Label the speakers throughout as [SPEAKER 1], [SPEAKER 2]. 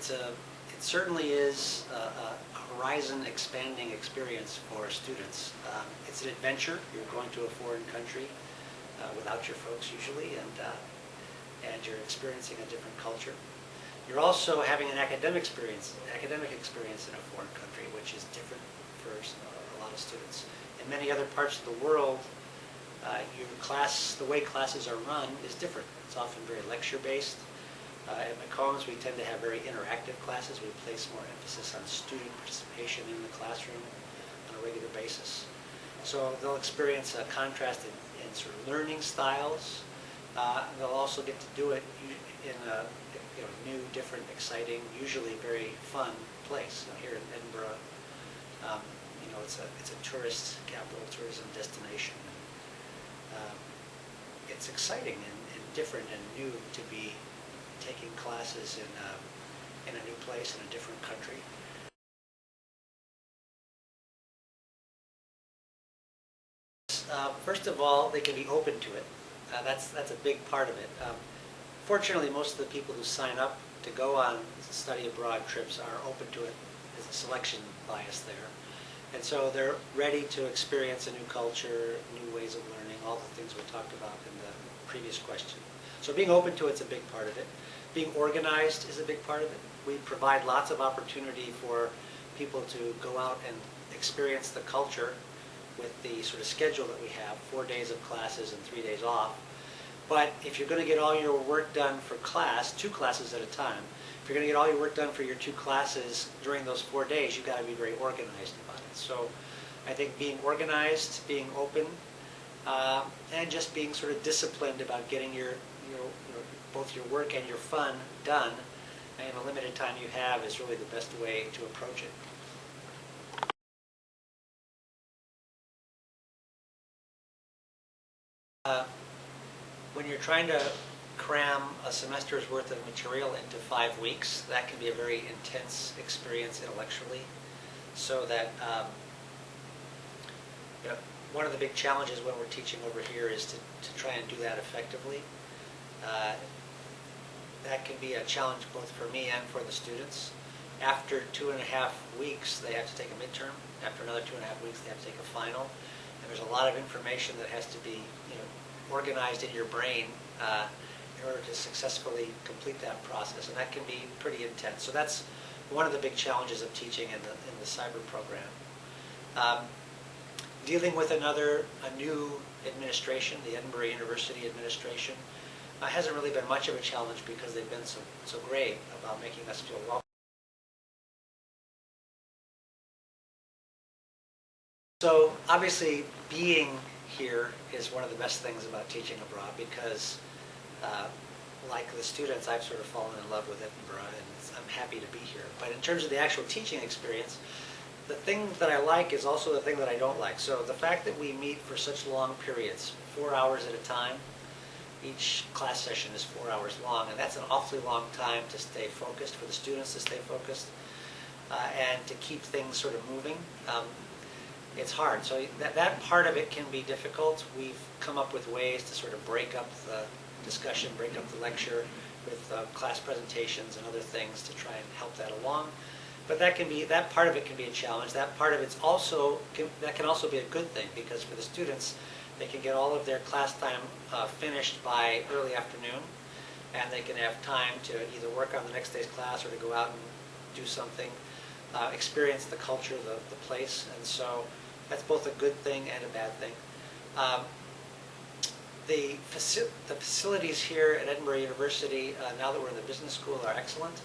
[SPEAKER 1] it certainly is a horizon expanding experience for students. It's an adventure. You're going to a foreign country without your folks usually, and you're experiencing a different culture. You're also having an academic experience in a foreign country, which is different for a lot of students. In many other parts of the world, the way classes are run is different. It's often very lecture-based. At McCombs, we tend to have very interactive classes. We place more emphasis on student participation in the classroom on a regular basis. So they'll experience a contrast in sort of learning styles. They'll also get to do it in a new, different, exciting, usually very fun place. Here in Edinburgh, it's a tourist capital, tourism destination. It's exciting and different and new to be taking classes in a new place, in a different country. First of all, they can be open to it. That's a big part of it. Fortunately, most of the people who sign up to go on study abroad trips are open to it. There's a selection bias there. And so they're ready to experience a new culture, new ways of learning, all the things we talked about in the previous question. So being open to it's a big part of it. Being organized is a big part of it. We provide lots of opportunity for people to go out and experience the culture with the sort of schedule that we have, 4 days of classes and 3 days off. But if you're going to get all your work done for class, 2 classes at a time, if you're going to get all your work done for your 2 classes during those 4 days, you've got to be very organized about it. So I think being organized, being open, and just being sort of disciplined about getting both your work and your fun done in a limited time you have is really the best way to approach it. When you're trying to cram a semester's worth of material into 5 weeks, that can be a very intense experience intellectually. So that one of the big challenges when we're teaching over here is to try and do that effectively. That can be a challenge both for me and for the students. After 2.5 weeks, they have to take a midterm. After another 2.5 weeks, they have to take a final. And there's a lot of information that has to be organized in your brain in order to successfully complete that process, and that can be pretty intense. So that's one of the big challenges of teaching in the cyber program. Dealing with a new administration, the Edinburgh University administration, hasn't really been much of a challenge because they've been so great about making us feel welcome. So obviously being here is one of the best things about teaching abroad because like the students, I've sort of fallen in love with Edinburgh and I'm happy to be here. But in terms of the actual teaching experience, the thing that I like is also the thing that I don't like. So the fact that we meet for such long periods, 4 hours at a time, each class session is 4 hours long, and that's an awfully long time to stay focused, for the students to stay focused, and to keep things sort of moving. It's hard. So that part of it can be difficult. We've come up with ways to sort of break up the discussion, break up the lecture with class presentations and other things to try and help that along. But that part of it can be a challenge. That part of it's also that can also be a good thing because for the students, they can get all of their class time finished by early afternoon, and they can have time to either work on the next day's class or to go out and do something, experience the culture, the place, and so that's both a good thing and a bad thing. The facilities here at Edinburgh University, now that we're in the business school, are excellent.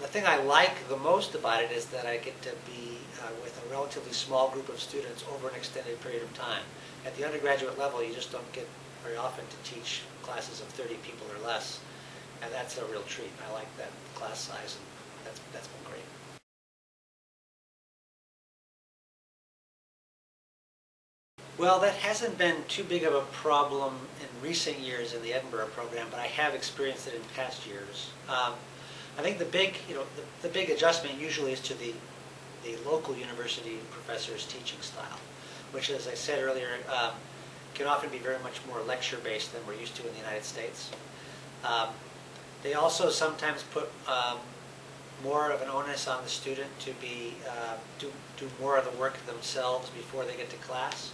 [SPEAKER 1] The thing I like the most about it is that I get to be with a relatively small group of students over an extended period of time. At the undergraduate level, you just don't get very often to teach classes of 30 people or less, and that's a real treat. I like that class size, and that's been great. Well, that hasn't been too big of a problem in recent years in the Edinburgh program, but I have experienced it in past years. I think the big adjustment usually is to the local university professor's teaching style, which, as I said earlier, can often be very much more lecture-based than we're used to in the United States. They also sometimes put more of an onus on the student to do more of the work themselves before they get to class.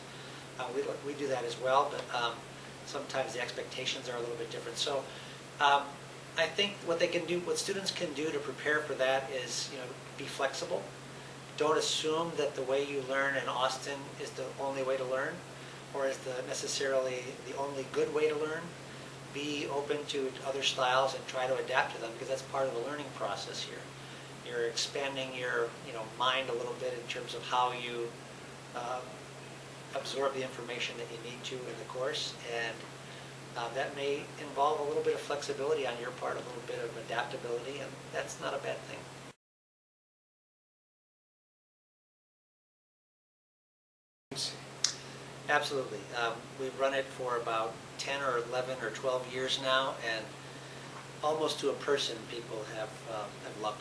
[SPEAKER 1] We do that as well, but sometimes the expectations are a little bit different. So I think what students can do to prepare for that is, be flexible. Don't assume that the way you learn in Austin is the only way to learn, or is necessarily the only good way to learn. Be open to other styles and try to adapt to them, because that's part of the learning process here. You're expanding your mind a little bit in terms of how you absorb the information that you need to in the course, and that may involve a little bit of flexibility on your part, a little bit of adaptability, and that's not a bad thing. Absolutely. We've run it for about 10 or 11 or 12 years now, and almost to a person, people have loved it.